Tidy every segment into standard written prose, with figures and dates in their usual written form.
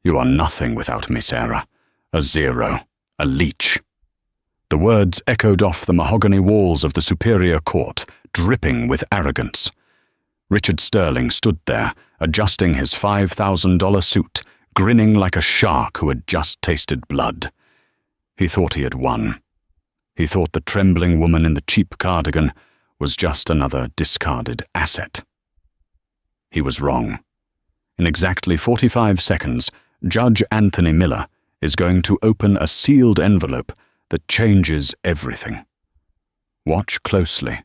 "You are nothing without me, Sarah. A zero. A leech." The words echoed off the mahogany walls of the Superior Court, dripping with arrogance. Richard Sterling stood there, adjusting his $5,000 suit, grinning like a shark who had just tasted blood. He thought he had won. He thought the trembling woman in the cheap cardigan was just another discarded asset. He was wrong. In exactly 45 seconds, Judge Anthony Miller is going to open a sealed envelope that changes everything. Watch closely,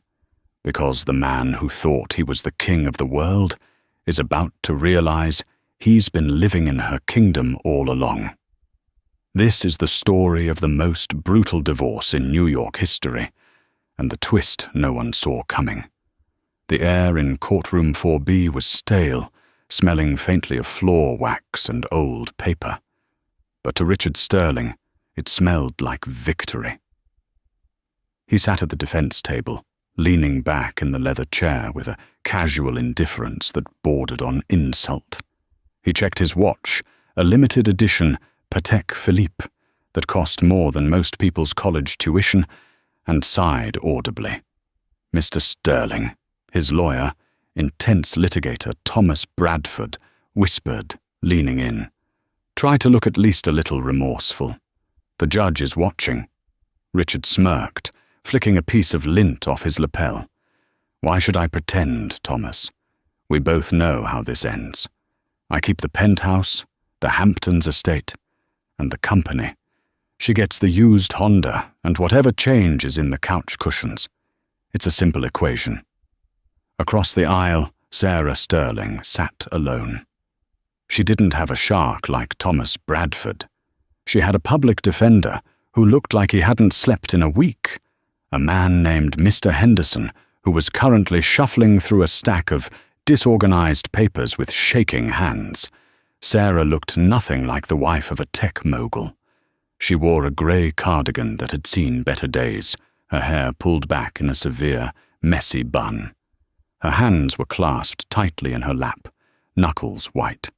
because the man who thought he was the king of the world is about to realize he's been living in her kingdom all along. This is the story of the most brutal divorce in New York history, and the twist no one saw coming. The air in courtroom 4B was stale, smelling faintly of floor wax and old paper. But to Richard Sterling, it smelled like victory. He sat at the defense table, leaning back in the leather chair with a casual indifference that bordered on insult. He checked his watch, a limited edition Patek Philippe that cost more than most people's college tuition, and sighed audibly. Mr. Sterling, his lawyer, intense litigator Thomas Bradford, whispered, leaning in, "Try to look at least a little remorseful. The judge is watching." Richard smirked, flicking a piece of lint off his lapel. "Why should I pretend, Thomas? We both know how this ends. I keep the penthouse, the Hamptons estate, and the company. She gets the used Honda and whatever change is in the couch cushions. It's a simple equation." Across the aisle, Sarah Sterling sat alone. She didn't have a shark like Thomas Bradford. She had a public defender who looked like he hadn't slept in a week, a man named Mr. Henderson who was currently shuffling through a stack of disorganized papers with shaking hands. Sarah looked nothing like the wife of a tech mogul. She wore a grey cardigan that had seen better days, her hair pulled back in a severe, messy bun. Her hands were clasped tightly in her lap, knuckles white.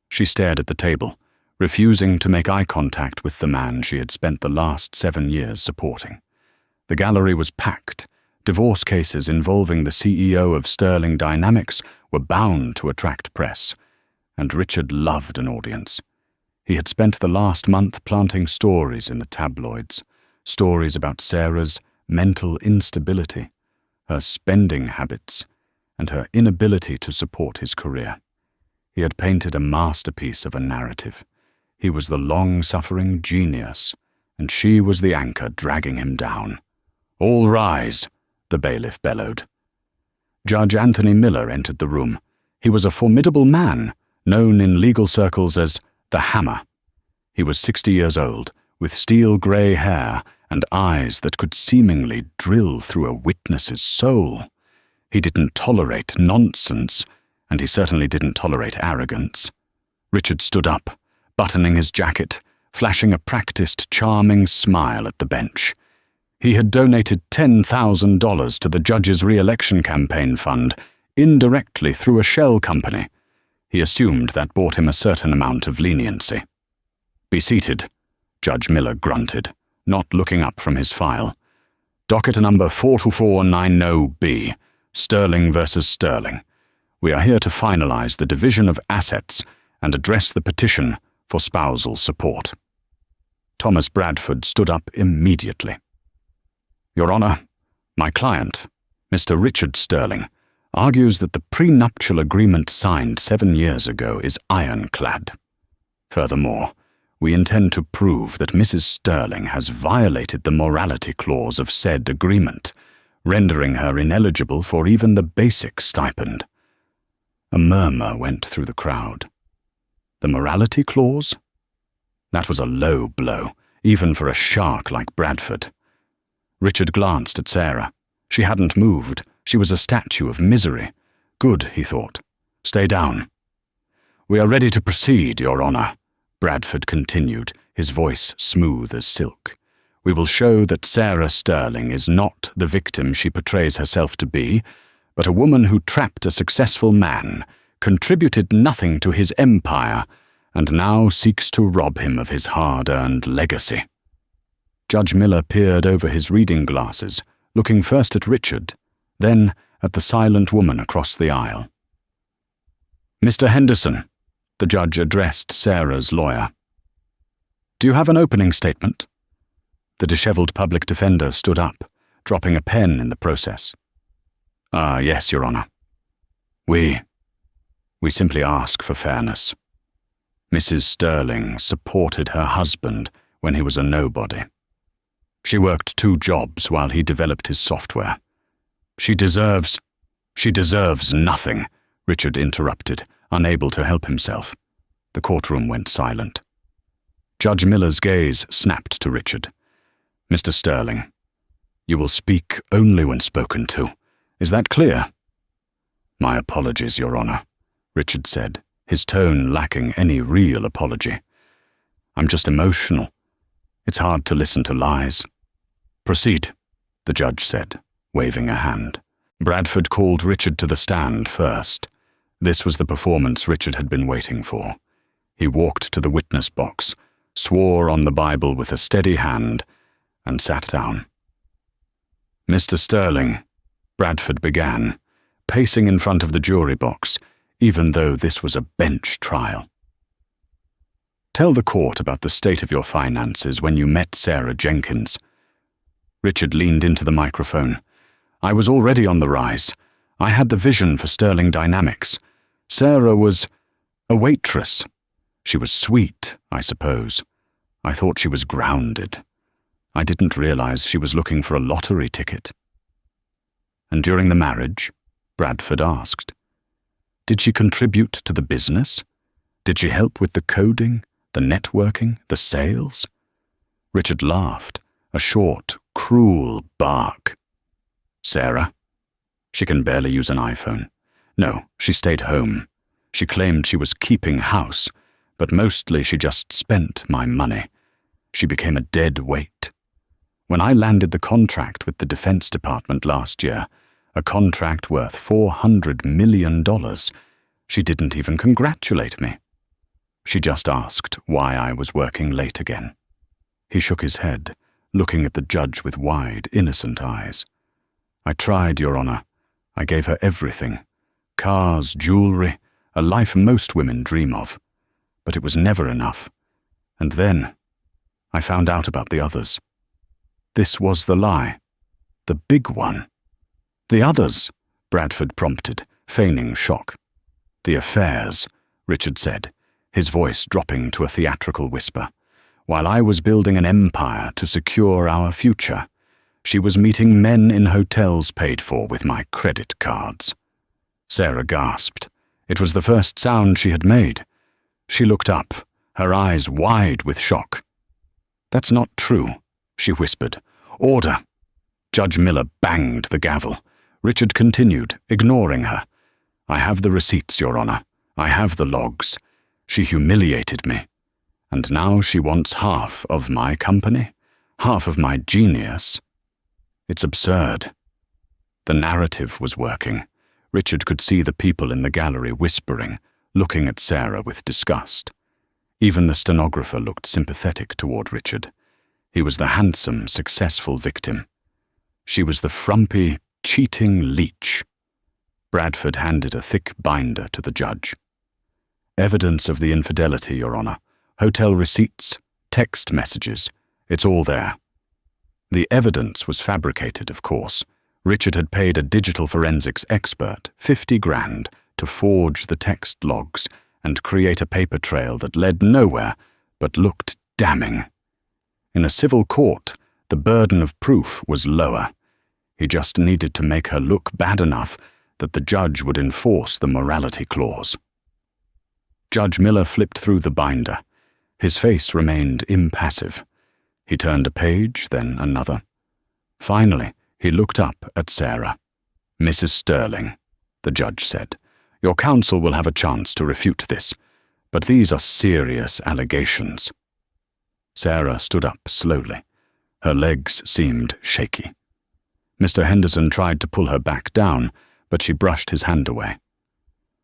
She stared at the table, refusing to make eye contact with the man she had spent the last 7 years supporting. The gallery was packed. Divorce cases involving the CEO of Sterling Dynamics were bound to attract press, and Richard loved an audience. He had spent the last month planting stories in the tabloids, stories about Sarah's mental instability, her spending habits, and her inability to support his career. He had painted a masterpiece of a narrative. He was the long-suffering genius, and she was the anchor dragging him down. "All rise," the bailiff bellowed. Judge Anthony Miller entered the room. He was a formidable man, known in legal circles as the Hammer. He was 60 years old, with steel-grey hair and eyes that could seemingly drill through a witness's soul. He didn't tolerate nonsense, and he certainly didn't tolerate arrogance. Richard stood up, buttoning his jacket, flashing a practiced, charming smile at the bench. He had donated $10,000 to the judge's re-election campaign fund, indirectly through a shell company. He assumed that bought him a certain amount of leniency. "Be seated," Judge Miller grunted, not looking up from his file. "Docket number 42490B, Sterling versus Sterling. We are here to finalize the division of assets and address the petition for spousal support." Thomas Bradford stood up immediately. "Your Honor, my client, Mr. Richard Sterling, argues that the prenuptial agreement signed 7 years ago is ironclad. Furthermore, we intend to prove that Mrs. Sterling has violated the morality clause of said agreement, rendering her ineligible for even the basic stipend." A murmur went through the crowd. The morality clause? That was a low blow, even for a shark like Bradford. Richard glanced at Sarah. She hadn't moved. She was a statue of misery. Good, he thought. Stay down. "We are ready to proceed, Your Honor," Bradford continued, his voice smooth as silk. "We will show that Sarah Sterling is not the victim she portrays herself to be, but a woman who trapped a successful man, contributed nothing to his empire, and now seeks to rob him of his hard-earned legacy. Judge Miller peered over his reading glasses, looking first at Richard, then at the silent woman across the aisle. "Mr. Henderson," the judge addressed Sarah's lawyer. "Do you have an opening statement?" The disheveled public defender stood up, dropping a pen in the process. Yes, Your Honor. We simply ask for fairness. Mrs. Sterling supported her husband when he was a nobody. She worked 2 jobs while he developed his software. She deserves nothing," Richard interrupted, unable to help himself. The courtroom went silent. Judge Miller's gaze snapped to Richard. "Mr. Sterling, you will speak only when spoken to. Is that clear?" "My apologies, Your Honor," Richard said, his tone lacking any real apology. "I'm just emotional. It's hard to listen to lies." "Proceed," the judge said, waving a hand. Bradford called Richard to the stand first. This was the performance Richard had been waiting for. He walked to the witness box, swore on the Bible with a steady hand, and sat down. "Mr. Sterling," Bradford began, pacing in front of the jury box, even though this was a bench trial. "Tell the court about the state of your finances when you met Sarah Jenkins." Richard leaned into the microphone. "I was already on the rise. I had the vision for Sterling Dynamics. Sarah was a waitress. She was sweet, I suppose. I thought she was grounded. I didn't realize she was looking for a lottery ticket." "And during the marriage?" Bradford asked. "Did she contribute to the business? Did she help with the coding, the networking, the sales?" Richard laughed, a short, cruel bark. "Sarah? She can barely use an iPhone. No, she stayed home. She claimed she was keeping house, but mostly she just spent my money. She became a dead weight. When I landed the contract with the Defense Department last year, a contract worth $400 million, she didn't even congratulate me. She just asked why I was working late again." He shook his head, looking at the judge with wide, innocent eyes. "I tried, Your Honor. I gave her everything. Cars, jewelry, a life most women dream of. But it was never enough. And then I found out about the others. This was the lie. The big one." "The others?" Bradford prompted, feigning shock. "The affairs," Richard said, his voice dropping to a theatrical whisper. "While I was building an empire to secure our future, she was meeting men in hotels paid for with my credit cards." Sarah gasped. It was the first sound she had made. She looked up, her eyes wide with shock. "That's not true," she whispered. "Order!" Judge Miller banged the gavel. Richard continued, ignoring her. "I have the receipts, Your Honor. I have the logs. She humiliated me. And now she wants half of my company, half of my genius. It's absurd." The narrative was working. Richard could see the people in the gallery whispering, looking at Sarah with disgust. Even the stenographer looked sympathetic toward Richard. He was the handsome, successful victim. She was the frumpy, cheating leech. Bradford handed a thick binder to the judge. "Evidence of the infidelity, Your Honor. Hotel receipts, text messages. It's all there." The evidence was fabricated, of course. Richard had paid a digital forensics expert $50,000 to forge the text logs and create a paper trail that led nowhere but looked damning. In a civil court, the burden of proof was lower. He just needed to make her look bad enough that the judge would enforce the morality clause. Judge Miller flipped through the binder. His face remained impassive. He turned a page, then another. Finally, he looked up at Sarah. "Mrs. Sterling," the judge said, "your counsel will have a chance to refute this, but these are serious allegations." Sarah stood up slowly. Her legs seemed shaky. Mr. Henderson tried to pull her back down, but she brushed his hand away.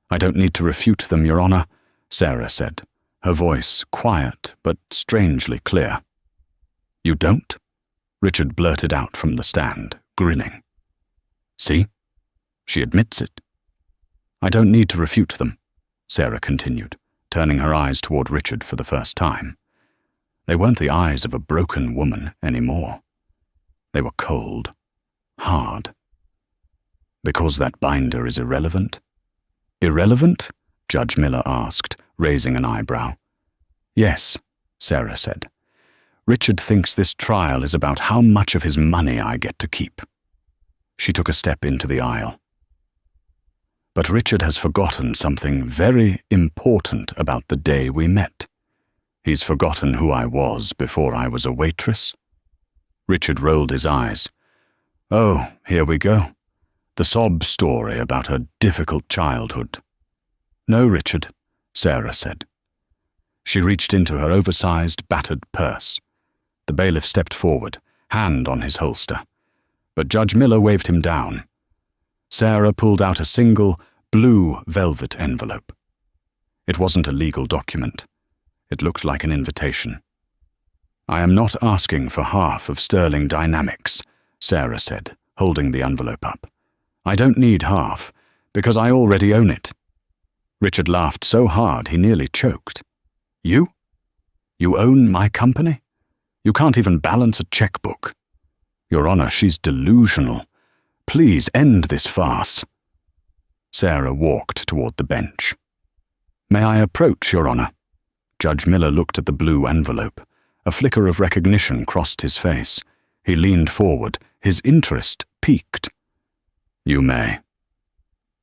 "I don't need to refute them, Your Honor," Sarah said. her voice quiet but strangely clear. "You don't?" Richard blurted out from the stand, grinning. "See? She admits it." "I don't need to refute them," Sarah continued, turning her eyes toward Richard for the first time. They weren't the eyes of a broken woman anymore. They were cold, hard. "Because that binder is irrelevant?" "Irrelevant?" Judge Miller asked, raising an eyebrow. "Yes," Sarah said. "Richard thinks this trial is about how much of his money I get to keep." She took a step into the aisle. "But Richard has forgotten something very important about the day we met. He's forgotten who I was before I was a waitress." Richard rolled his eyes. "Oh, here we go. The sob story about her difficult childhood." "No, Richard," Sarah said. She reached into her oversized, battered purse. The bailiff stepped forward, hand on his holster. But Judge Miller waved him down. Sarah pulled out a single, blue velvet envelope. It wasn't a legal document. It looked like an invitation. "I am not asking for half of Sterling Dynamics," Sarah said, holding the envelope up. "I don't need half, because I already own it." Richard laughed so hard he nearly choked. "You? You own my company? You can't even balance a checkbook. Your Honor, she's delusional. Please end this farce." Sarah walked toward the bench. "May I approach, Your Honor?" Judge Miller looked at the blue envelope. A flicker of recognition crossed his face. He leaned forward, his interest piqued. "You may."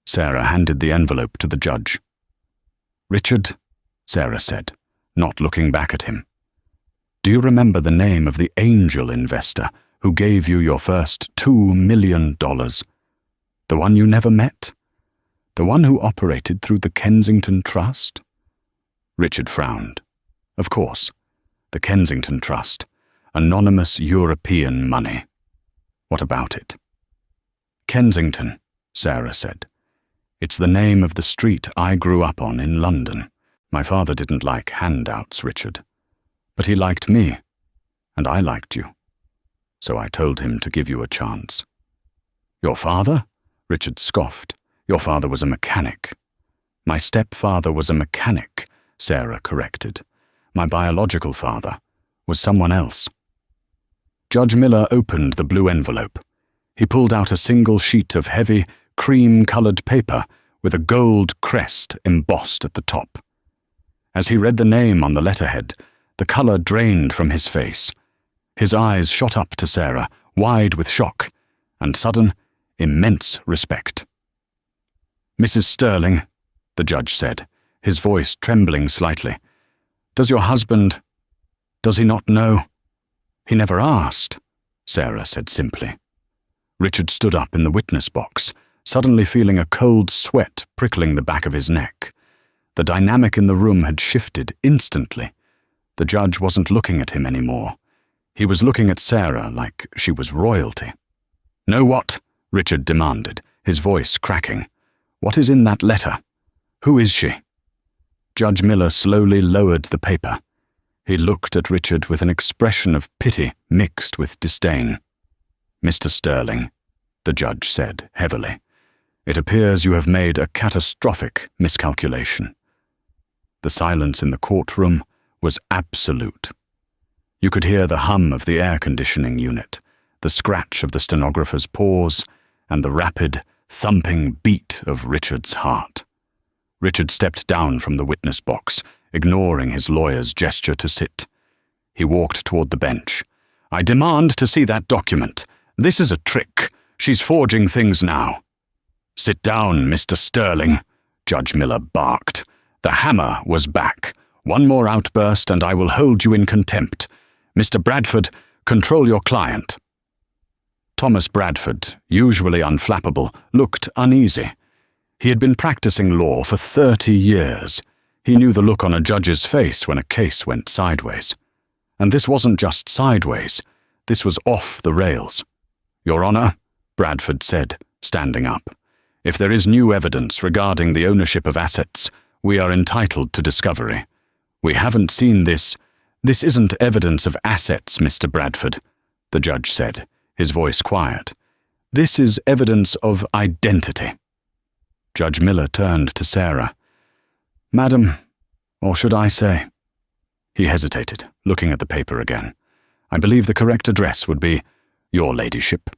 Sarah handed the envelope to the judge. "Richard," Sarah said, not looking back at him, "do you remember the name of the angel investor who gave you your first $2 million? The one you never met? The one who operated through the Kensington Trust?" Richard frowned. Of course, the Kensington Trust, anonymous European money. What about it? "Kensington," Sarah said. "It's the name of the street I grew up on in London. My father didn't like handouts, Richard. But he liked me, and I liked you. So I told him to give you a chance." "Your father?" Richard scoffed. "Your father was a mechanic." "My stepfather was a mechanic," Sarah corrected. "My biological father was someone else." Judge Miller opened the blue envelope. He pulled out a single sheet of heavy, cream-colored paper with a gold crest embossed at the top. As he read the name on the letterhead, the color drained from his face. His eyes shot up to Sarah, wide with shock, and sudden, immense respect. "Mrs. Sterling," the judge said, his voice trembling slightly, "does your husband... does he not know?" "He never asked," Sarah said simply. Richard stood up in the witness box, suddenly feeling a cold sweat prickling the back of his neck. The dynamic in the room had shifted instantly. The judge wasn't looking at him anymore. He was looking at Sarah like she was royalty. "Know what?" Richard demanded, his voice cracking. "What is in that letter? Who is she?" Judge Miller slowly lowered the paper. He looked at Richard with an expression of pity mixed with disdain. "Mr. Sterling," the judge said heavily, "it appears you have made a catastrophic miscalculation." The silence in the courtroom was absolute. You could hear the hum of the air conditioning unit, the scratch of the stenographer's paws, and the rapid, thumping beat of Richard's heart. Richard stepped down from the witness box, ignoring his lawyer's gesture to sit. He walked toward the bench. "I demand to see that document. This is a trick. She's forging things now." "Sit down, Mr. Sterling," Judge Miller barked. The hammer was back. "One more outburst and I will hold you in contempt. Mr. Bradford, control your client." Thomas Bradford, usually unflappable, looked uneasy. He had been practicing law for 30 years. He knew the look on a judge's face when a case went sideways. And this wasn't just sideways. This was off the rails. "Your Honor," Bradford said, standing up, "if there is new evidence regarding the ownership of assets, we are entitled to discovery. We haven't seen this. This isn't evidence of assets, Mr. Bradford, the judge said, his voice quiet. This is evidence of identity. Judge Miller turned to Sarah. Madam, or should I say? He hesitated, looking at the paper again. I believe the correct address would be, Your Ladyship.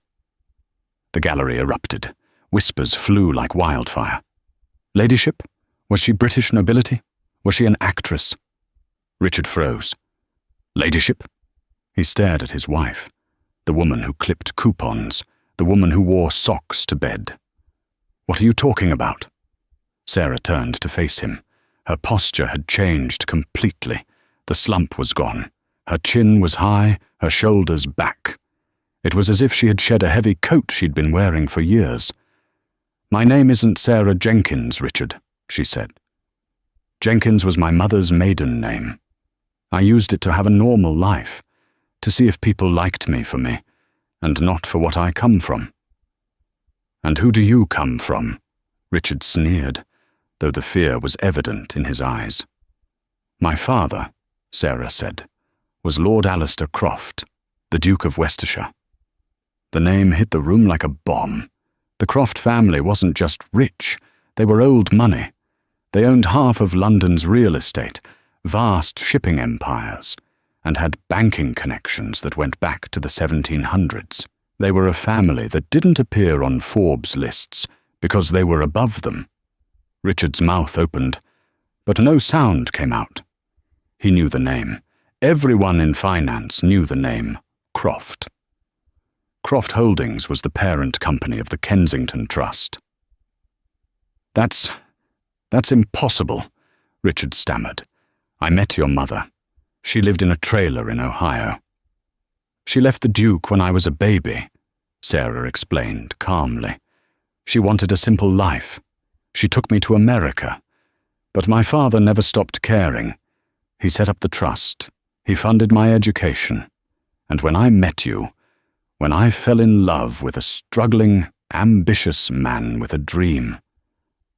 The gallery erupted. Whispers flew like wildfire. Ladyship? Was she British nobility? Was she an actress? Richard froze. Ladyship? He stared at his wife, the woman who clipped coupons, the woman who wore socks to bed. What are you talking about? Sarah turned to face him. Her posture had changed completely. The slump was gone. Her chin was high, her shoulders back. It was as if she had shed a heavy coat she'd been wearing for years. My name isn't Sarah Jenkins, Richard, she said. Jenkins was my mother's maiden name. I used it to have a normal life, to see if people liked me for me, and not for what I come from. And who do you come from? Richard sneered, though the fear was evident in his eyes. My father, Sarah said, was Lord Alistair Croft, the Duke of Worcestershire. The name hit the room like a bomb. The Croft family wasn't just rich, they were old money. They owned half of London's real estate, vast shipping empires, and had banking connections that went back to the 1700s. They were a family that didn't appear on Forbes lists because they were above them. Richard's mouth opened, but no sound came out. He knew the name. Everyone in finance knew the name Croft. Croft Holdings was the parent company of the Kensington Trust. That's impossible, Richard stammered. I met your mother. She lived in a trailer in Ohio. She left the Duke when I was a baby, Sarah explained calmly. She wanted a simple life. She took me to America. But my father never stopped caring. He set up the trust. He funded my education. And when I met you, when I fell in love with a struggling, ambitious man with a dream,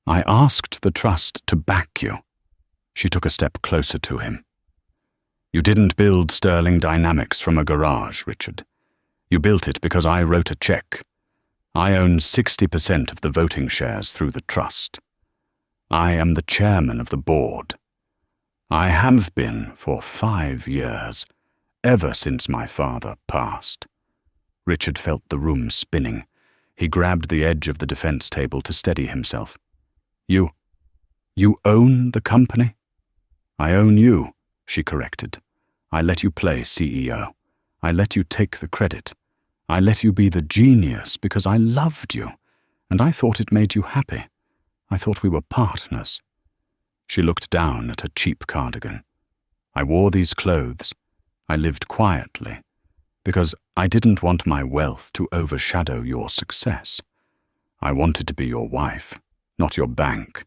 I asked the trust to back you. She took a step closer to him. You didn't build Sterling Dynamics from a garage, Richard. You built it because I wrote a check. I own 60% of the voting shares through the trust. I am the chairman of the board. I have been for 5 years, ever since my father passed. Richard felt the room spinning. He grabbed the edge of the defense table to steady himself. You own the company? I own you, she corrected. I let you play CEO. I let you take the credit. I let you be the genius because I loved you, and I thought it made you happy. I thought we were partners. She looked down at her cheap cardigan. I wore these clothes. I lived quietly, because I didn't want my wealth to overshadow your success. I wanted to be your wife, not your bank.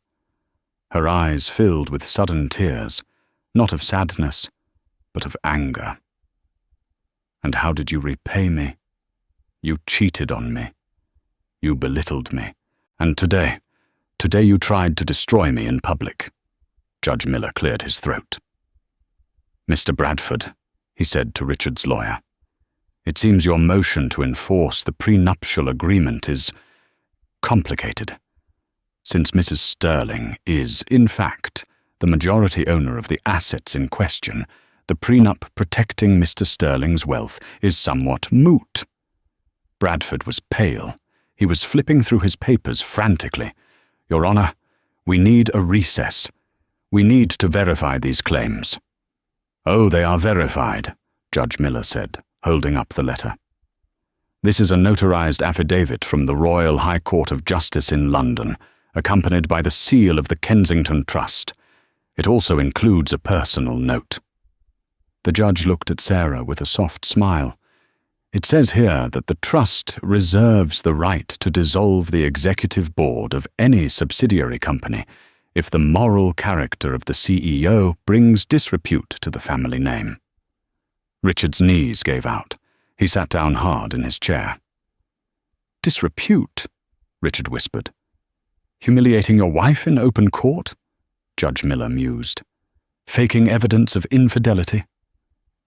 Her eyes filled with sudden tears, not of sadness, but of anger. And how did you repay me? You cheated on me. You belittled me. And today you tried to destroy me in public. Judge Miller cleared his throat. Mr. Bradford, he said to Richard's lawyer, it seems your motion to enforce the prenuptial agreement is complicated. Since Mrs. Sterling is, in fact, the majority owner of the assets in question, the prenup protecting Mr. Sterling's wealth is somewhat moot. Bradford was pale. He was flipping through his papers frantically. Your Honor, we need a recess. We need to verify these claims. Oh, they are verified, Judge Miller said, holding up the letter. This is a notarized affidavit from the Royal High Court of Justice in London, accompanied by the seal of the Kensington Trust. It also includes a personal note. The judge looked at Sarah with a soft smile. It says here that the trust reserves the right to dissolve the executive board of any subsidiary company if the moral character of the CEO brings disrepute to the family name. Richard's knees gave out. He sat down hard in his chair. Disrepute? Richard whispered. Humiliating your wife in open court? Judge Miller mused. Faking evidence of infidelity?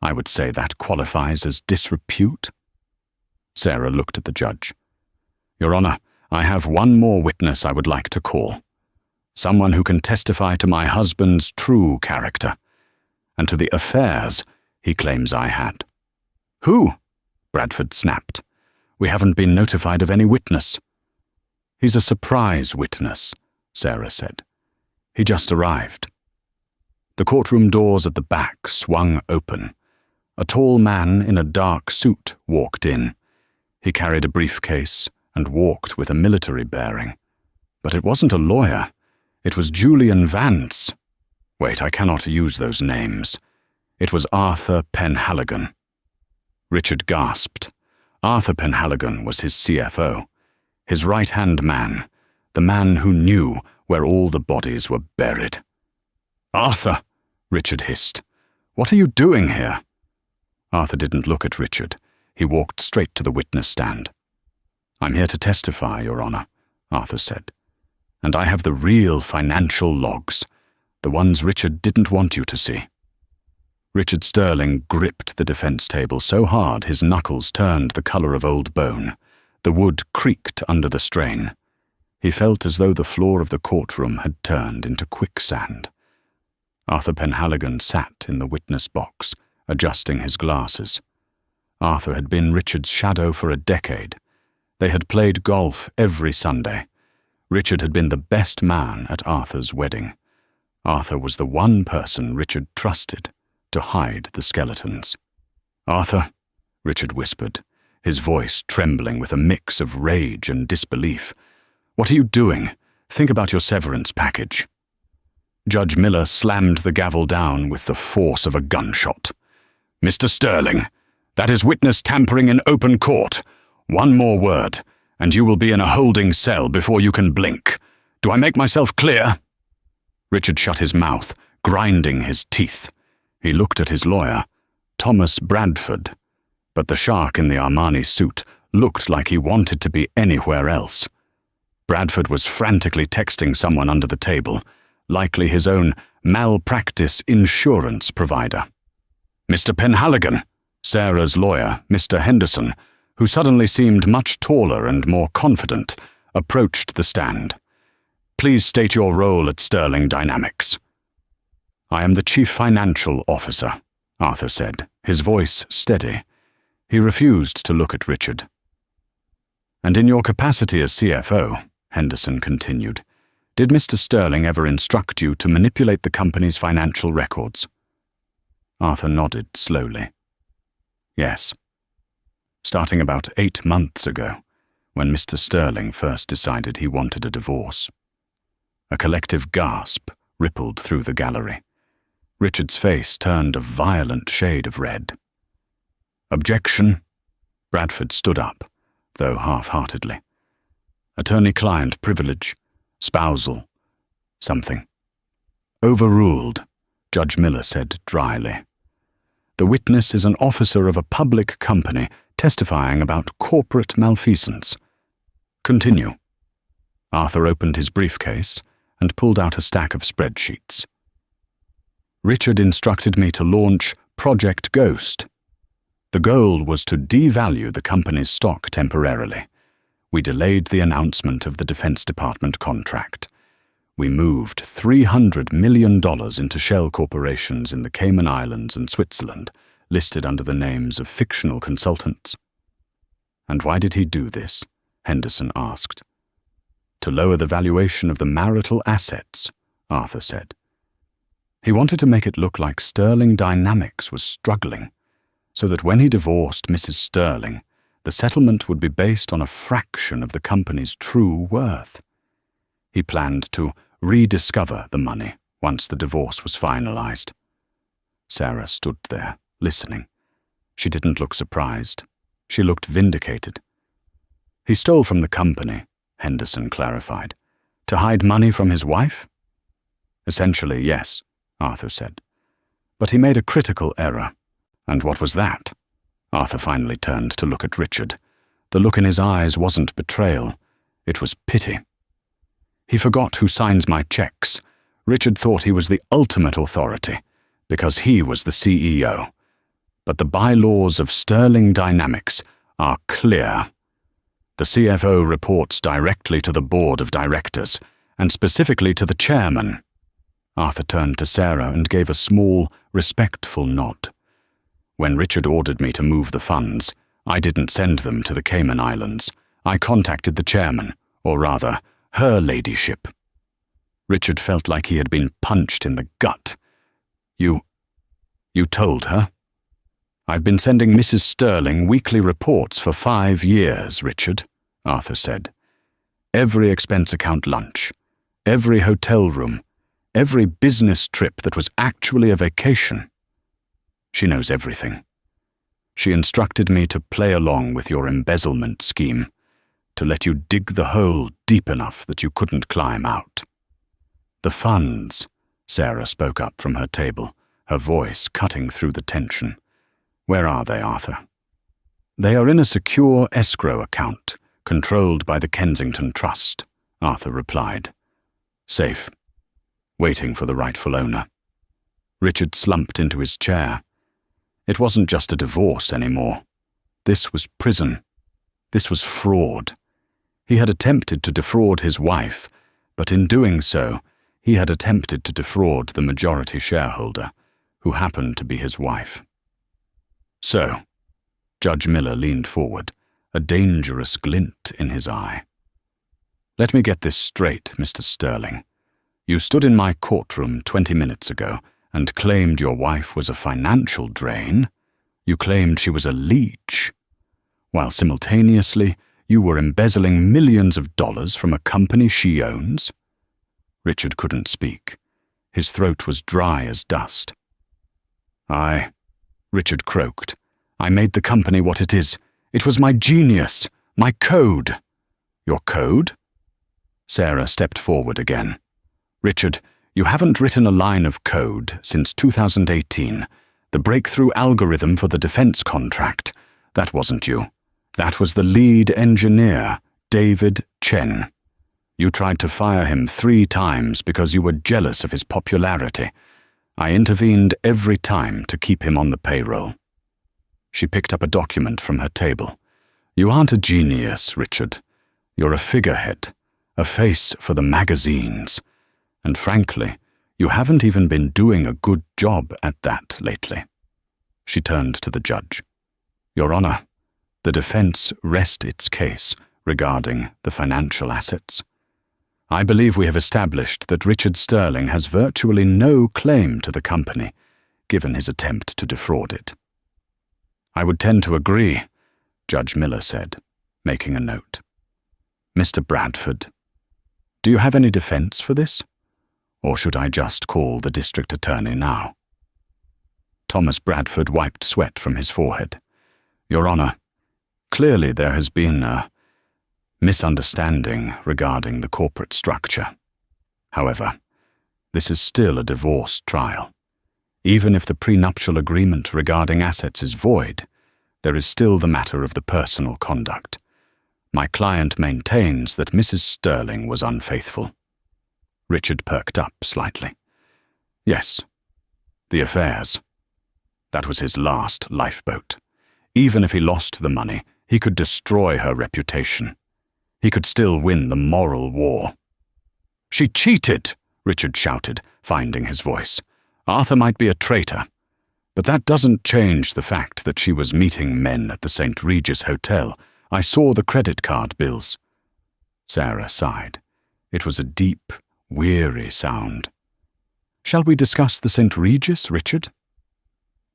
I would say that qualifies as disrepute. Sarah looked at the judge. Your Honor, I have one more witness I would like to call. Someone who can testify to my husband's true character, and to the affairs he claims I had. Who? Bradford snapped. We haven't been notified of any witness. He's a surprise witness, Sarah said. He just arrived. The courtroom doors at the back swung open. A tall man in a dark suit walked in. He carried a briefcase and walked with a military bearing. But it wasn't a lawyer. It was Julian Vance. Wait, I cannot use those names. It was Arthur Penhaligon. Richard gasped. Arthur Penhaligon was his CFO, his right-hand man, the man who knew where all the bodies were buried. Arthur, Richard hissed. What are you doing here? Arthur didn't look at Richard. He walked straight to the witness stand. I'm here to testify, Your Honor, Arthur said. And I have the real financial logs, the ones Richard didn't want you to see. Richard Sterling gripped the defense table so hard his knuckles turned the color of old bone. The wood creaked under the strain. He felt as though the floor of the courtroom had turned into quicksand. Arthur Penhaligon sat in the witness box, adjusting his glasses. Arthur had been Richard's shadow for a decade. They had played golf every Sunday. Richard had been the best man at Arthur's wedding. Arthur was the one person Richard trusted to hide the skeletons. Arthur, Richard whispered, his voice trembling with a mix of rage and disbelief. What are you doing? Think about your severance package. Judge Miller slammed the gavel down with the force of a gunshot. Mr. Sterling, that is witness tampering in open court. One more word, and you will be in a holding cell before you can blink. Do I make myself clear? Richard shut his mouth, grinding his teeth. He looked at his lawyer, Thomas Bradford, but the shark in the Armani suit looked like he wanted to be anywhere else. Bradford was frantically texting someone under the table, likely his own malpractice insurance provider. Mr. Penhaligon, Sarah's lawyer, Mr. Henderson, who suddenly seemed much taller and more confident, approached the stand. Please state your role at Sterling Dynamics. I am the Chief Financial Officer, Arthur said, his voice steady. He refused to look at Richard. And in your capacity as CFO, Henderson continued, did Mr. Sterling ever instruct you to manipulate the company's financial records? Arthur nodded slowly. Yes. Starting about 8 months ago, when Mr. Sterling first decided he wanted a divorce. A collective gasp rippled through the gallery. Richard's face turned a violent shade of red. Objection. Bradford stood up, though half-heartedly. Attorney-client privilege, spousal, something. Overruled, Judge Miller said dryly. The witness is an officer of a public company testifying about corporate malfeasance. Continue. Arthur opened his briefcase and pulled out a stack of spreadsheets. Richard instructed me to launch Project Ghost. The goal was to devalue the company's stock temporarily. We delayed the announcement of the Defense Department contract. We moved $300 million into shell corporations in the Cayman Islands and Switzerland, listed under the names of fictional consultants. And why did he do this? Henderson asked. To lower the valuation of the marital assets, Arthur said. He wanted to make it look like Sterling Dynamics was struggling, so that when he divorced Mrs. Sterling, the settlement would be based on a fraction of the company's true worth. He planned to rediscover the money once the divorce was finalized. Sarah stood there, listening. She didn't look surprised. She looked vindicated. He stole from the company, Henderson clarified, to hide money from his wife? Essentially, yes, Arthur said. But he made a critical error. And what was that? Arthur finally turned to look at Richard. The look in his eyes wasn't betrayal. It was pity. He forgot who signs my checks. Richard thought he was the ultimate authority, because he was the CEO. But the bylaws of Sterling Dynamics are clear. The CFO reports directly to the board of directors, and specifically to the chairman. Arthur turned to Sarah and gave a small, respectful nod. When Richard ordered me to move the funds, I didn't send them to the Cayman Islands. I contacted the chairman, or rather, her ladyship. Richard felt like he had been punched in the gut. You told her? I've been sending Mrs. Sterling weekly reports for 5 years, Richard, Arthur said. Every expense account lunch, every hotel room, every business trip that was actually a vacation. She knows everything. She instructed me to play along with your embezzlement scheme, to let you dig the hole deep enough that you couldn't climb out. The funds, Sarah spoke up from her table, her voice cutting through the tension. Where are they, Arthur? They are in a secure escrow account, controlled by the Kensington Trust, Arthur replied. Safe, waiting for the rightful owner. Richard slumped into his chair. It wasn't just a divorce anymore. This was prison. This was fraud. He had attempted to defraud his wife, but in doing so, he had attempted to defraud the majority shareholder, who happened to be his wife. So, Judge Miller leaned forward, a dangerous glint in his eye. Let me get this straight, Mr. Sterling. You stood in my courtroom 20 minutes ago and claimed your wife was a financial drain. You claimed she was a leech, while simultaneously you were embezzling millions of dollars from a company she owns. Richard couldn't speak. His throat was dry as dust. Richard croaked. I made the company what it is. It was my genius, my code. Your code? Sarah stepped forward again. Richard, you haven't written a line of code since 2018. The breakthrough algorithm for the defense contract. That wasn't you. That was the lead engineer, David Chen. You tried to fire him 3 times because you were jealous of his popularity. I intervened every time to keep him on the payroll. She picked up a document from her table. You aren't a genius, Richard. You're a figurehead, a face for the magazines. And frankly, you haven't even been doing a good job at that lately. She turned to the judge. Your Honor, the defense rests its case regarding the financial assets. I believe we have established that Richard Sterling has virtually no claim to the company, given his attempt to defraud it. I would tend to agree, Judge Miller said, making a note. Mr. Bradford, do you have any defense for this? Or should I just call the district attorney now? Thomas Bradford wiped sweat from his forehead. Your Honor, clearly there has been a misunderstanding regarding the corporate structure. However, this is still a divorce trial. Even if the prenuptial agreement regarding assets is void, there is still the matter of the personal conduct. My client maintains that Mrs. Sterling was unfaithful. Richard perked up slightly. Yes, the affairs. That was his last lifeboat. Even if he lost the money, he could destroy her reputation. He could still win the moral war. She cheated, Richard shouted, finding his voice. Arthur might be a traitor, but that doesn't change the fact that she was meeting men at the St. Regis Hotel. I saw the credit card bills. Sarah sighed. It was a deep, weary sound. Shall we discuss the St. Regis, Richard?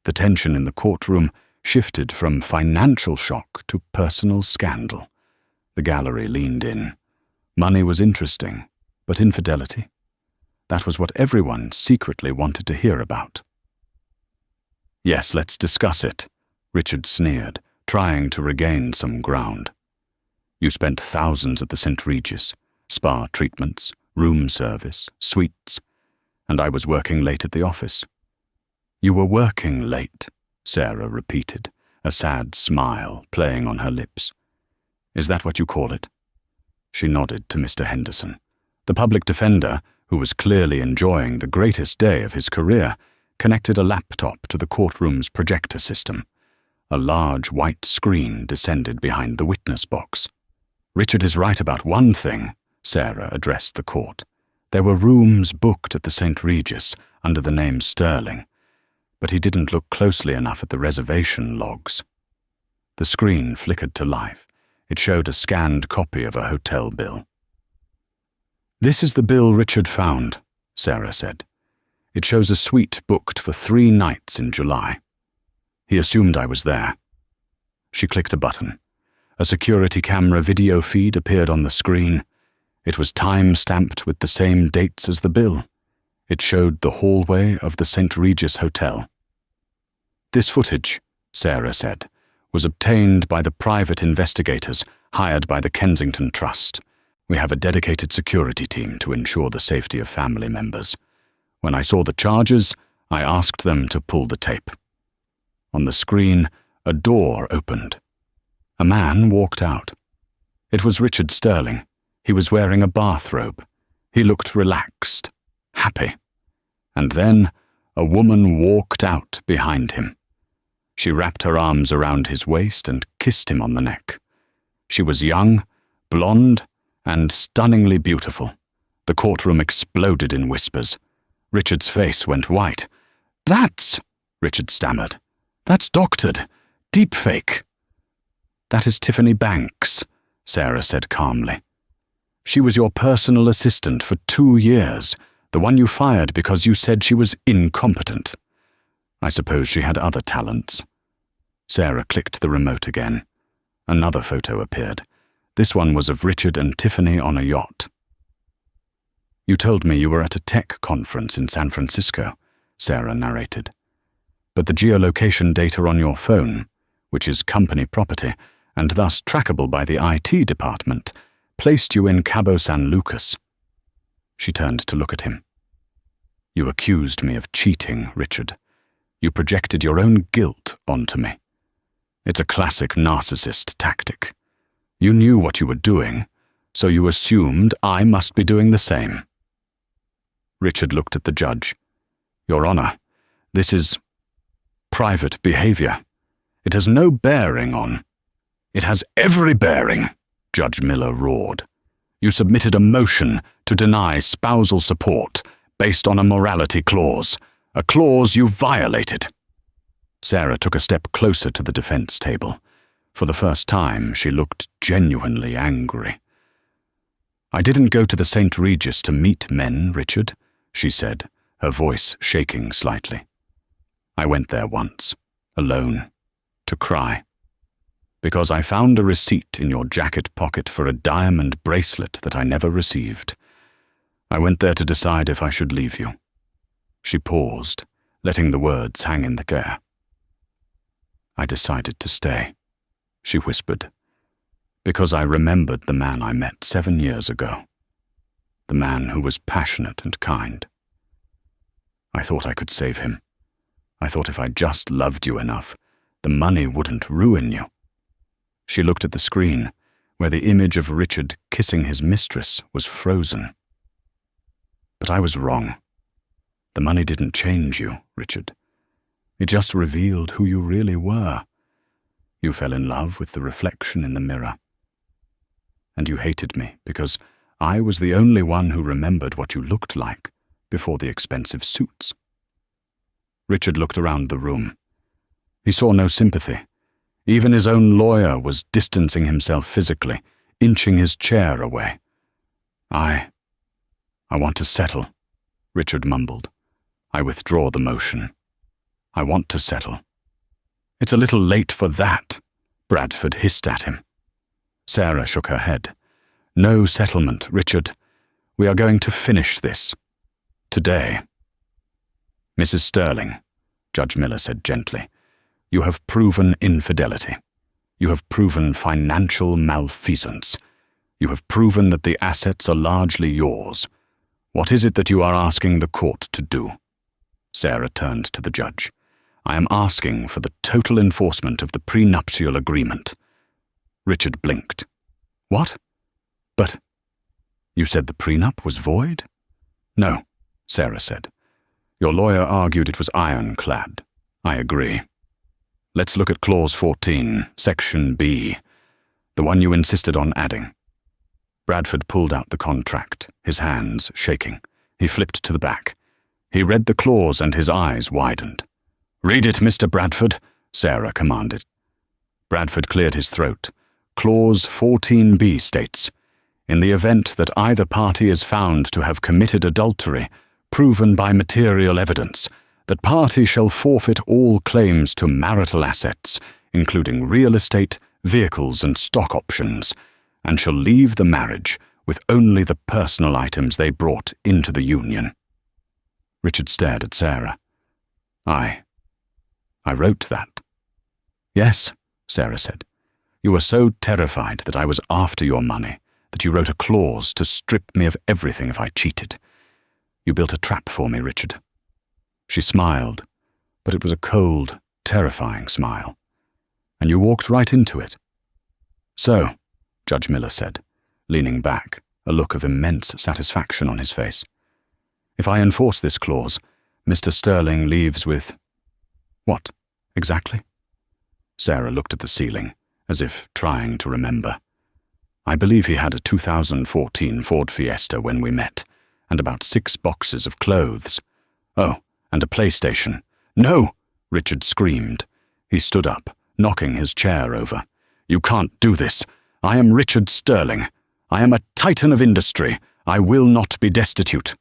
The tension in the courtroom shifted from financial shock to personal scandal. The gallery leaned in. Money was interesting, but infidelity? That was what everyone secretly wanted to hear about. Yes, let's discuss it, Richard sneered, trying to regain some ground. You spent thousands at the St. Regis, spa treatments, room service, suites, and I was working late at the office. You were working late, Sarah repeated, a sad smile playing on her lips. Is that what you call it? She nodded to Mr. Henderson. The public defender, who was clearly enjoying the greatest day of his career, connected a laptop to the courtroom's projector system. A large white screen descended behind the witness box. "Richard is right about one thing," Sarah addressed the court. "There were rooms booked at the St. Regis under the name Sterling, but he didn't look closely enough at the reservation logs." The screen flickered to life. It showed a scanned copy of a hotel bill. "This is the bill Richard found," Sarah said. "It shows a suite booked for 3 nights in July. He assumed I was there." She clicked a button. A security camera video feed appeared on the screen. It was time-stamped with the same dates as the bill. It showed the hallway of the St. Regis Hotel. "This footage," Sarah said, "was obtained by the private investigators hired by the Kensington Trust. We have a dedicated security team to ensure the safety of family members. When I saw the charges, I asked them to pull the tape." On the screen, a door opened. A man walked out. It was Richard Sterling. He was wearing a bathrobe. He looked relaxed, happy. And then a woman walked out behind him. She wrapped her arms around his waist and kissed him on the neck. She was young, blonde, and stunningly beautiful. The courtroom exploded in whispers. Richard's face went white. "That's," Richard stammered. "That's doctored. Deepfake." "That is Tiffany Banks," Sarah said calmly. "She was your personal assistant for 2 years, the one you fired because you said she was incompetent. I suppose she had other talents." Sarah clicked the remote again. Another photo appeared. This one was of Richard and Tiffany on a yacht. "You told me you were at a tech conference in San Francisco," Sarah narrated. "But the geolocation data on your phone, which is company property and thus trackable by the IT department, placed you in Cabo San Lucas." She turned to look at him. "You accused me of cheating, Richard. You projected your own guilt onto me. It's a classic narcissist tactic. You knew what you were doing, so you assumed I must be doing the same." Richard looked at the judge. "Your Honor, this is private behavior. It has no bearing on—" "It has every bearing," Judge Miller roared. "You submitted a motion to deny spousal support based on a morality clause, a clause you violated." Sarah took a step closer to the defense table. For the first time, she looked genuinely angry. "I didn't go to the St. Regis to meet men, Richard," she said, her voice shaking slightly. "I went there once, alone, to cry. Because I found a receipt in your jacket pocket for a diamond bracelet that I never received. I went there to decide if I should leave you." She paused, letting the words hang in the air. "I decided to stay," she whispered, "because I remembered the man I met 7 years ago. The man who was passionate and kind. I thought I could save him. I thought if I just loved you enough, the money wouldn't ruin you." She looked at the screen, where the image of Richard kissing his mistress was frozen. "But I was wrong. The money didn't change you, Richard. It just revealed who you really were. You fell in love with the reflection in the mirror. And you hated me because I was the only one who remembered what you looked like before the expensive suits." Richard looked around the room. He saw no sympathy. Even his own lawyer was distancing himself physically, inching his chair away. I want to settle," Richard mumbled. "I withdraw the motion. I want to settle." "It's a little late for that," Bradford hissed at him. Sarah shook her head. "No settlement, Richard. We are going to finish this. Today." "Mrs. Sterling," Judge Miller said gently, "you have proven infidelity. You have proven financial malfeasance. You have proven that the assets are largely yours. What is it that you are asking the court to do?" Sarah turned to the judge. "I am asking for the total enforcement of the prenuptial agreement." Richard blinked. "What? But you said the prenup was void?" "No," Sarah said. Your lawyer argued it was ironclad. I agree. Let's look at Clause 14, Section B, the one you insisted on adding. Bradford pulled out the contract, his hands shaking. He flipped to the back. He read the clause and his eyes widened. "Read it, Mr. Bradford," Sarah commanded. Bradford cleared his throat. Clause 14B states, "In the event that either party is found to have committed adultery, proven by material evidence, that party shall forfeit all claims to marital assets, including real estate, vehicles, and stock options, and shall leave the marriage with only the personal items they brought into the union." Richard stared at Sarah. I wrote that." "Yes," Sarah said. "You were so terrified that I was after your money that you wrote a clause to strip me of everything if I cheated. You built a trap for me, Richard." She smiled, but it was a cold, terrifying smile. "And you walked right into it." "So," Judge Miller said, leaning back, a look of immense satisfaction on his face, "if I enforce this clause, Mr. Sterling leaves with—" "What, exactly?" Sarah looked at the ceiling, as if trying to remember. "I believe he had a 2014 Ford Fiesta when we met, and about 6 boxes of clothes. Oh, and a PlayStation." "No!" Richard screamed. He stood up, knocking his chair over. "You can't do this. I am Richard Sterling. I am a titan of industry. I will not be destitute."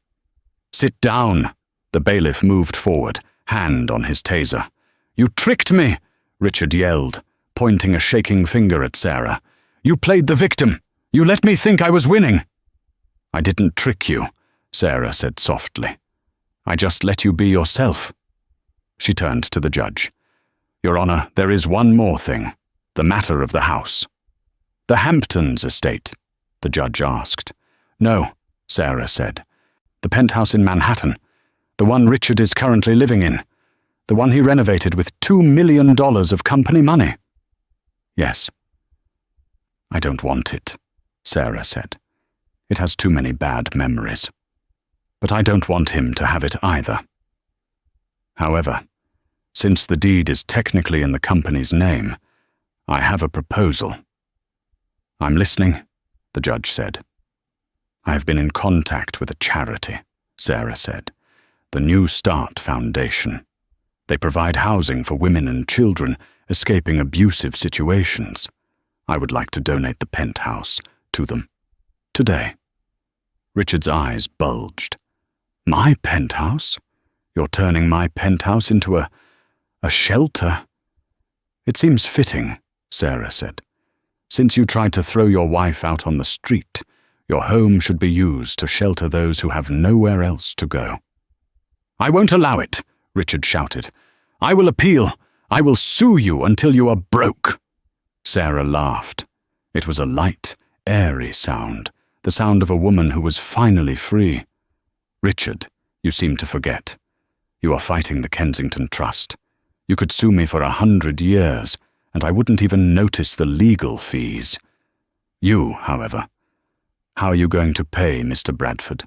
"Sit down." The bailiff moved forward, hand on his taser. "You tricked me!" Richard yelled, pointing a shaking finger at Sarah. "You played the victim. You let me think I was winning." "I didn't trick you," Sarah said softly. "I just let you be yourself." She turned to the judge. "Your Honor, there is one more thing. The matter of the house." "The Hamptons estate?" the judge asked. "No," Sarah said. "The penthouse in Manhattan. The one Richard is currently living in. The one he renovated with $2 million of company money." "Yes." "I don't want it," Sarah said. "It has too many bad memories. But I don't want him to have it either. However, since the deed is technically in the company's name, I have a proposal." "I'm listening," the judge said. "I have been in contact with a charity," Sarah said. "The New Start Foundation. They provide housing for women and children escaping abusive situations. I would like to donate the penthouse to them. Today." Richard's eyes bulged. "My penthouse? You're turning my penthouse into a shelter?" "It seems fitting," Sarah said. "Since you tried to throw your wife out on the street, your home should be used to shelter those who have nowhere else to go." "I won't allow it," Richard shouted. "I will appeal. I will sue you until you are broke." Sarah laughed. It was a light, airy sound, the sound of a woman who was finally free. "Richard, you seem to forget. You are fighting the Kensington Trust. You could sue me for 100 years, and I wouldn't even notice the legal fees. You, however, how are you going to pay Mr. Bradford?"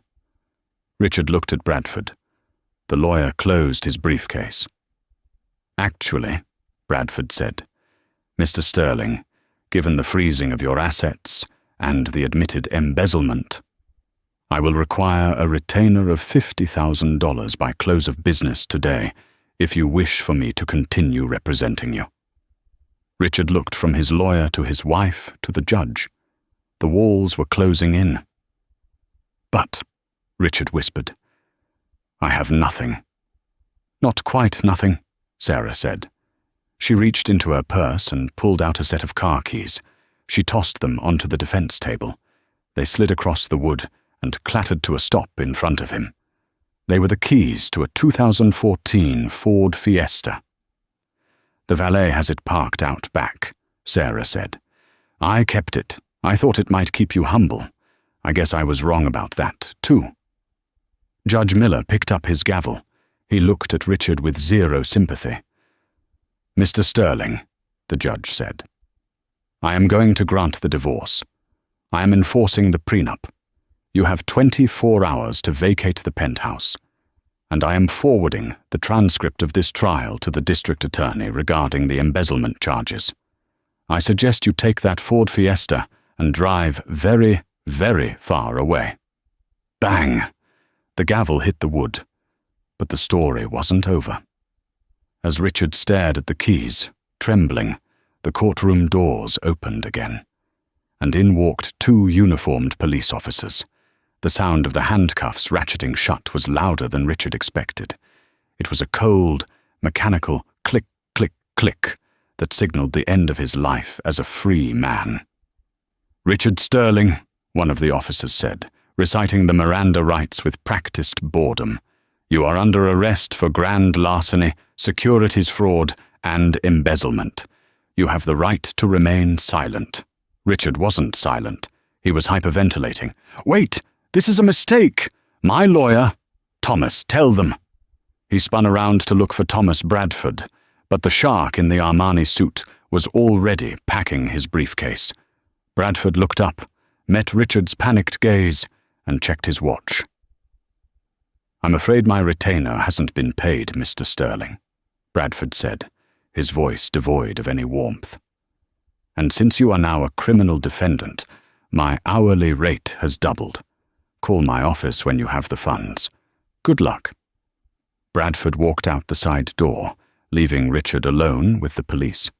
Richard looked at Bradford. The lawyer closed his briefcase. "Actually," Bradford said, "Mr. Sterling, given the freezing of your assets and the admitted embezzlement, I will require a retainer of $50,000 by close of business today if you wish for me to continue representing you." Richard looked from his lawyer to his wife to the judge. The walls were closing in. "But," Richard whispered, "I have nothing." "Not quite nothing," Sarah said. She reached into her purse and pulled out a set of car keys. She tossed them onto the defense table. They slid across the wood and clattered to a stop in front of him. They were the keys to a 2014 Ford Fiesta. "The valet has it parked out back," Sarah said. "I kept it. I thought it might keep you humble. I guess I was wrong about that, too." Judge Miller picked up his gavel. He looked at Richard with zero sympathy. "Mr. Sterling," the judge said, "I am going to grant the divorce. I am enforcing the prenup. You have 24 hours to vacate the penthouse. and I am forwarding the transcript of this trial to the district attorney regarding the embezzlement charges. I suggest you take that Ford Fiesta and drive very, very far away." Bang! The gavel hit the wood, but the story wasn't over. As Richard stared at the keys, trembling, the courtroom doors opened again, and in walked two uniformed police officers. The sound of the handcuffs ratcheting shut was louder than Richard expected. It was a cold, mechanical click, click, click that signaled the end of his life as a free man. "Richard Sterling," one of the officers said, reciting the Miranda rights with practiced boredom, "you are under arrest for grand larceny, securities fraud, and embezzlement. You have the right to remain silent." Richard wasn't silent. He was hyperventilating. "Wait! This is a mistake! My lawyer—" "Thomas, tell them!" He spun around to look for Thomas Bradford, but the shark in the Armani suit was already packing his briefcase. Bradford looked up, met Richard's panicked gaze, and checked his watch. "I'm afraid my retainer hasn't been paid, Mr. Sterling," Bradford said, his voice devoid of any warmth. "And since you are now a criminal defendant, my hourly rate has doubled. Call my office when you have the funds. Good luck." Bradford walked out the side door, leaving Richard alone with the police.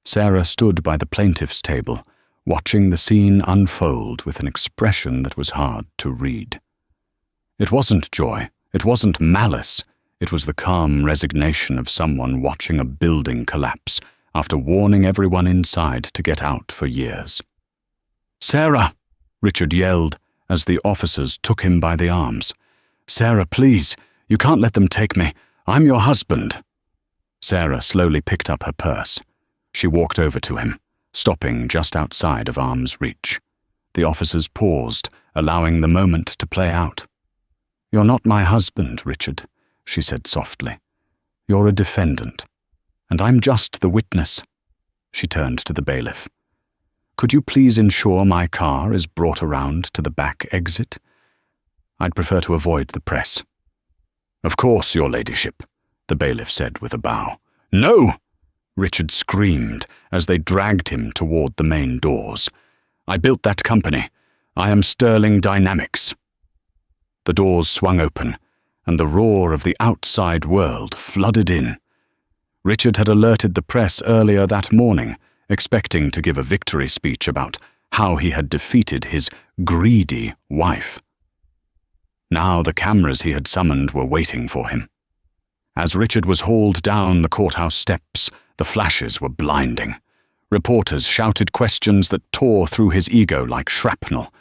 Sarah stood by the plaintiff's table, watching the scene unfold with an expression that was hard to read. It wasn't joy, it wasn't malice, it was the calm resignation of someone watching a building collapse after warning everyone inside to get out for years. "Sarah!" Richard yelled as the officers took him by the arms. "Sarah, please, you can't let them take me. I'm your husband." Sarah slowly picked up her purse. She walked over to him, stopping just outside of arm's reach. The officers paused, allowing the moment to play out. "You're not my husband, Richard," she said softly. "You're a defendant, and I'm just the witness." She turned to the bailiff. "Could you please ensure my car is brought around to the back exit? I'd prefer to avoid the press." "Of course, your ladyship," the bailiff said with a bow. "No!" Richard screamed as they dragged him toward the main doors. "I built that company. I am Sterling Dynamics." The doors swung open, and the roar of the outside world flooded in. Richard had alerted the press earlier that morning, expecting to give a victory speech about how he had defeated his greedy wife. Now the cameras he had summoned were waiting for him. As Richard was hauled down the courthouse steps, the flashes were blinding. Reporters shouted questions that tore through his ego like shrapnel.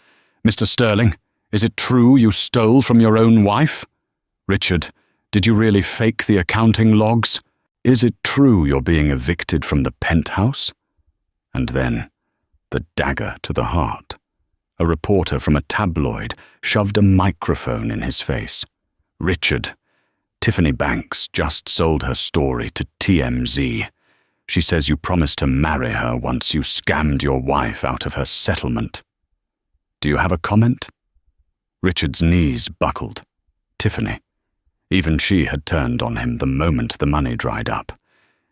"Mr. Sterling, is it true you stole from your own wife? Richard, did you really fake the accounting logs? Is it true you're being evicted from the penthouse?" And then, the dagger to the heart. A reporter from a tabloid shoved a microphone in his face. "Richard, Tiffany Banks just sold her story to TMZ. She says you promised to marry her once you scammed your wife out of her settlement. Do you have a comment?" Richard's knees buckled. Tiffany. Even she had turned on him the moment the money dried up.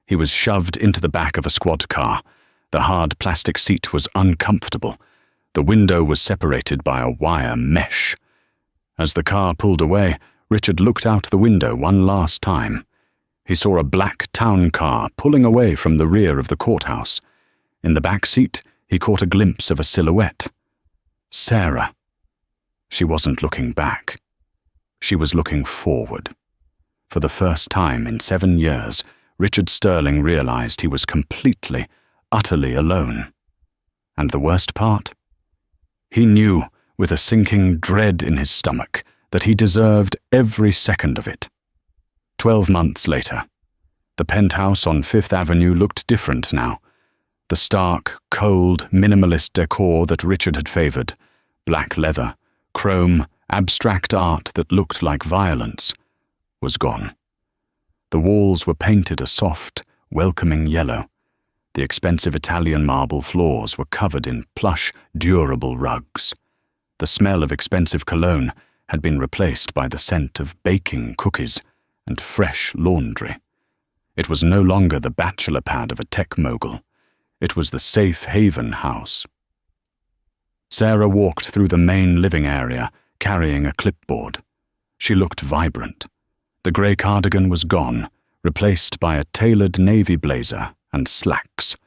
He was shoved into the back of a squad car. The hard plastic seat was uncomfortable. The window was separated by a wire mesh. As the car pulled away, Richard looked out the window one last time. He saw a black town car pulling away from the rear of the courthouse. In the back seat, he caught a glimpse of a silhouette. Sarah. She wasn't looking back. She was looking forward. For the first time in 7 years, Richard Sterling realized he was completely, utterly alone. And the worst part? He knew, with a sinking dread in his stomach, that he deserved every second of it. 12 months later, the penthouse on Fifth Avenue looked different now. The stark, cold, minimalist decor that Richard had favored, black leather, chrome, abstract art that looked like violence, was gone. The walls were painted a soft, welcoming yellow. The expensive Italian marble floors were covered in plush, durable rugs. The smell of expensive cologne had been replaced by the scent of baking cookies and fresh laundry. It was no longer the bachelor pad of a tech mogul. It was the safe haven house. Sarah walked through the main living area, carrying a clipboard. She looked vibrant. The grey cardigan was gone, replaced by a tailored navy blazer and slacks.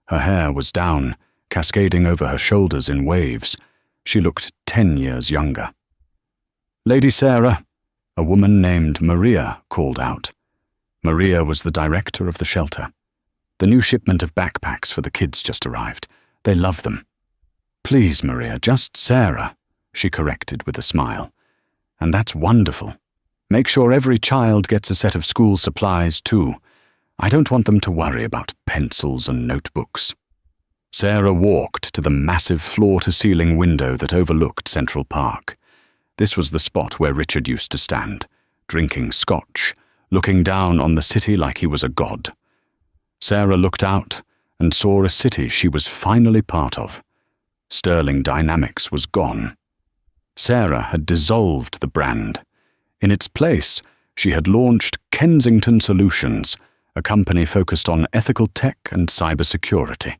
Her hair was down, cascading over her shoulders in waves. She looked 10 years younger. "Lady Sarah," a woman named Maria called out. Maria was the director of the shelter. "The new shipment of backpacks for the kids just arrived. They love them." "Please, Maria, just Sarah," she corrected with a smile. "And that's wonderful. Make sure every child gets a set of school supplies, too. I don't want them to worry about pencils and notebooks." Sarah walked to the massive floor-to-ceiling window that overlooked Central Park. This was the spot where Richard used to stand, drinking scotch, looking down on the city like he was a god. Sarah looked out and saw a city she was finally part of. Sterling Dynamics was gone. Sarah had dissolved the brand. In its place, she had launched Kensington Solutions, a company focused on ethical tech and cybersecurity.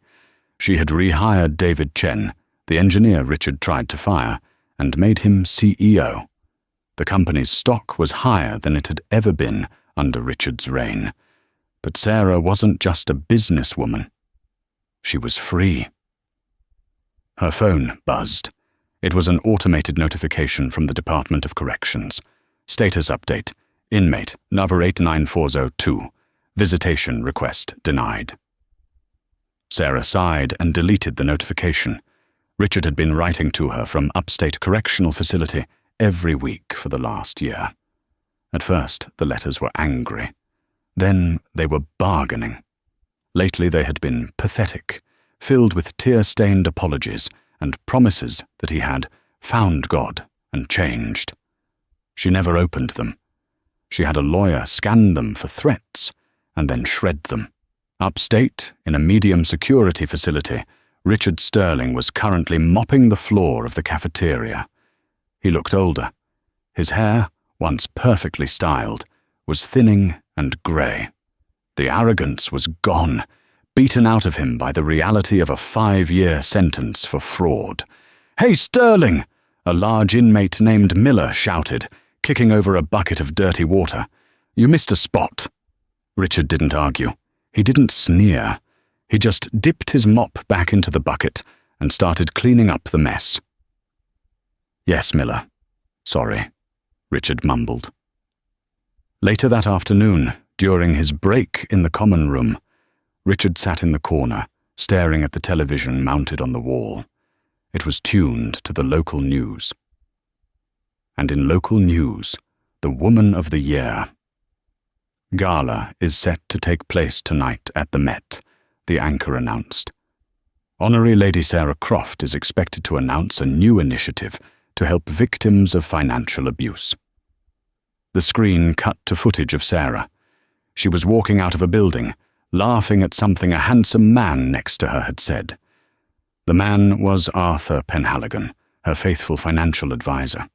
She had rehired David Chen, the engineer Richard tried to fire, and made him CEO. The company's stock was higher than it had ever been under Richard's reign. But Sarah wasn't just a businesswoman. She was free. Her phone buzzed. It was an automated notification from the Department of Corrections. Status update. Inmate, number 89402. Visitation request denied. Sarah sighed and deleted the notification. Richard had been writing to her from Upstate Correctional Facility every week for the last year. At first, the letters were angry. Then they were bargaining. Lately they had been pathetic, filled with tear-stained apologies and promises that he had found God and changed. She never opened them. She had a lawyer scan them for threats and then shred them. Upstate, in a medium security facility, Richard Sterling was currently mopping the floor of the cafeteria. He looked older. His hair, once perfectly styled, was thinning and grey. The arrogance was gone, beaten out of him by the reality of a 5-year sentence for fraud. "Hey, Sterling!" a large inmate named Miller shouted, kicking over a bucket of dirty water. "You missed a spot." Richard didn't argue. He didn't sneer. He just dipped his mop back into the bucket and started cleaning up the mess. "Yes, Miller. Sorry," Richard mumbled. Later that afternoon, during his break in the common room, Richard sat in the corner, staring at the television mounted on the wall. It was tuned to the local news. And in local news, the Woman of the Year. "Gala is set to take place tonight at the Met," the anchor announced. Honorary Lady Sarah Croft is expected to announce a new initiative to help victims of financial abuse. The screen cut to footage of Sarah. She was walking out of a building, laughing at something a handsome man next to her had said. The man was Arthur Penhaligon, her faithful financial advisor,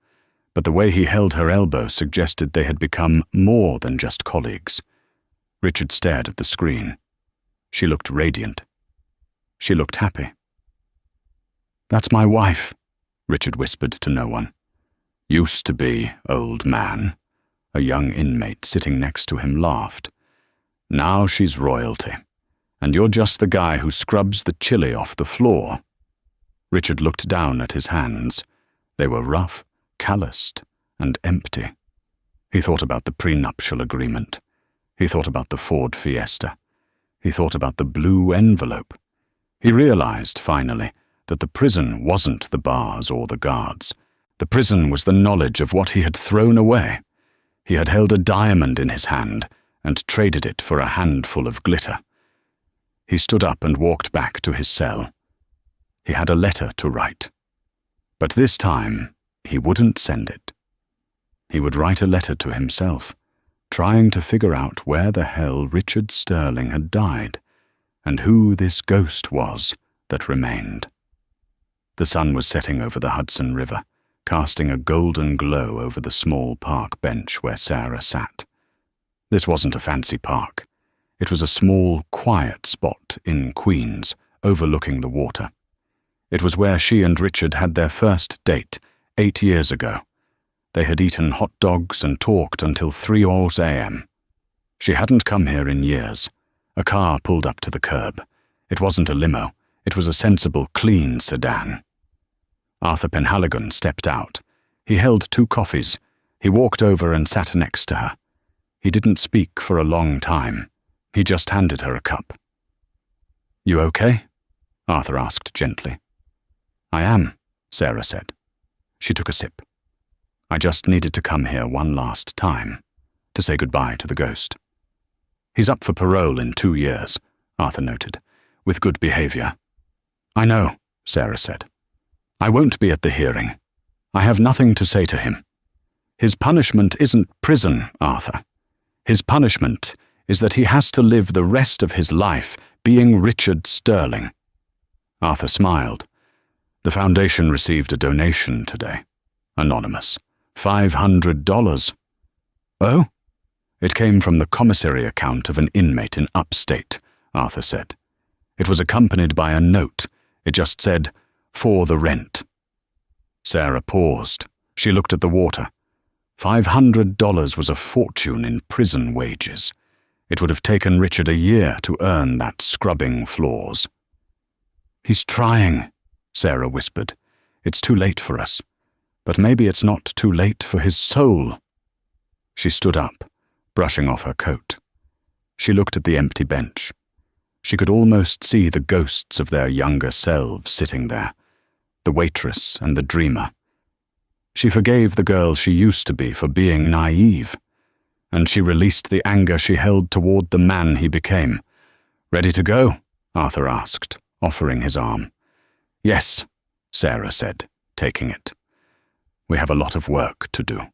but the way he held her elbow suggested they had become more than just colleagues. Richard stared at the screen. She looked radiant. She looked happy. "That's my wife," Richard whispered to no one. "Used to be, old man." A young inmate sitting next to him laughed. "Now she's royalty, and you're just the guy who scrubs the chili off the floor." Richard looked down at his hands. They were rough, calloused, and empty. He thought about the prenuptial agreement. He thought about the Ford Fiesta. He thought about the blue envelope. He realized, finally, that the prison wasn't the bars or the guards. The prison was the knowledge of what he had thrown away. He had held a diamond in his hand and traded it for a handful of glitter. He stood up and walked back to his cell. He had a letter to write. But this time, he wouldn't send it. He would write a letter to himself, trying to figure out where the hell Richard Sterling had died, and who this ghost was that remained. The sun was setting over the Hudson River, casting a golden glow over the small park bench where Sarah sat. This wasn't a fancy park. It was a small, quiet spot in Queens, overlooking the water. It was where she and Richard had their first date 8 years ago. They had eaten hot dogs and talked until 3 a.m. She hadn't come here in years. A car pulled up to the curb. It wasn't a limo. It was a sensible, clean sedan. Arthur Penhaligon stepped out. He held 2 coffees. He walked over and sat next to her. He didn't speak for a long time. He just handed her a cup. "You okay?" Arthur asked gently. "I am," Sarah said. She took a sip. "I just needed to come here one last time, to say goodbye to the ghost." "He's up for parole in 2 years," Arthur noted, "with good behavior." "I know," Sarah said. "I won't be at the hearing. I have nothing to say to him. His punishment isn't prison, Arthur. His punishment is that he has to live the rest of his life being Richard Sterling." Arthur smiled. The foundation received a donation today. Anonymous. $500. "Oh?" "It came from the commissary account of an inmate in upstate," Arthur said. "It was accompanied by a note. It just said, 'For the rent.'" Sarah paused. She looked at the water. $500 was a fortune in prison wages. It would have taken Richard a year to earn that scrubbing floors. "He's trying," Sarah whispered. "It's too late for us. But maybe it's not too late for his soul." She stood up, brushing off her coat. She looked at the empty bench. She could almost see the ghosts of their younger selves sitting there, the waitress and the dreamer. She forgave the girl she used to be for being naive, and she released the anger she held toward the man he became. "Ready to go?" Arthur asked, offering his arm. "Yes," Sarah said, taking it. "We have a lot of work to do."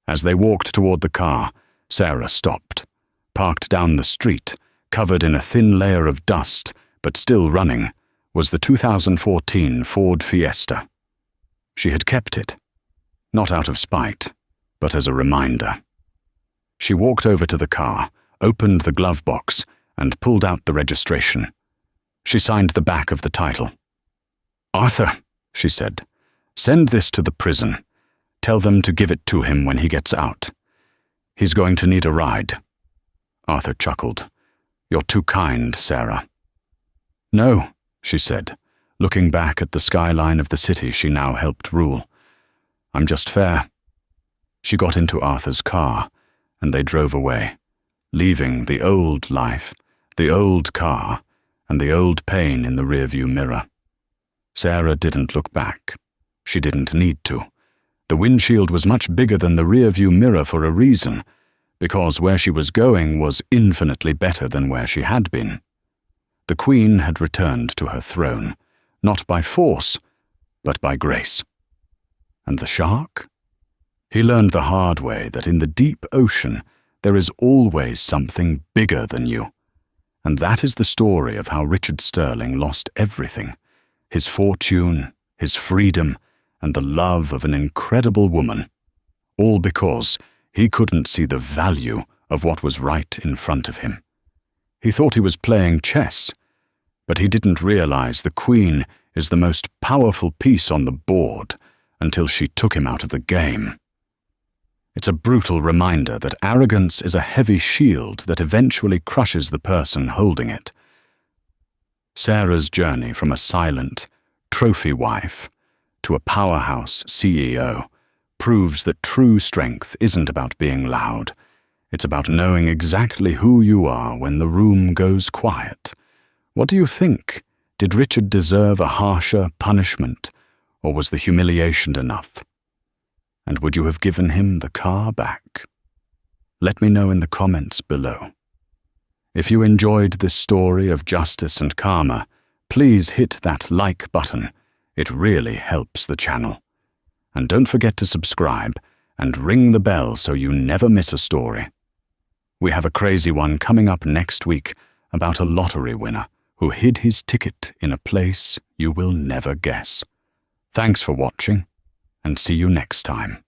As they walked toward the car, Sarah stopped. Parked down the street, covered in a thin layer of dust, but still running, was the 2014 Ford Fiesta. She had kept it, not out of spite, but as a reminder. She walked over to the car, opened the glove box, and pulled out the registration. She signed the back of the title. "Arthur," she said, "send this to the prison. Tell them to give it to him when he gets out. He's going to need a ride." Arthur chuckled. "You're too kind, Sarah." "No," she said, looking back at the skyline of the city she now helped rule. "I'm just fair." She got into Arthur's car, and they drove away, leaving the old life, the old car, and the old pain in the rearview mirror. Sarah didn't look back. She didn't need to. The windshield was much bigger than the rearview mirror for a reason, because where she was going was infinitely better than where she had been. The Queen had returned to her throne, not by force, but by grace. And the shark? He learned the hard way that in the deep ocean there is always something bigger than you. And that is the story of how Richard Sterling lost everything: his fortune, his freedom, and the love of an incredible woman, all because he couldn't see the value of what was right in front of him. He thought he was playing chess, but he didn't realize the Queen is the most powerful piece on the board until she took him out of the game. It's a brutal reminder that arrogance is a heavy shield that eventually crushes the person holding it. Sarah's journey from a silent, trophy wife to a powerhouse CEO proves that true strength isn't about being loud. It's about knowing exactly who you are when the room goes quiet. What do you think? Did Richard deserve a harsher punishment, or was the humiliation enough? And would you have given him the car back? Let me know in the comments below. If you enjoyed this story of justice and karma, please hit that like button. It really helps the channel. And don't forget to subscribe and ring the bell so you never miss a story. We have a crazy one coming up next week about a lottery winner who hid his ticket in a place you will never guess. Thanks for watching, and see you next time.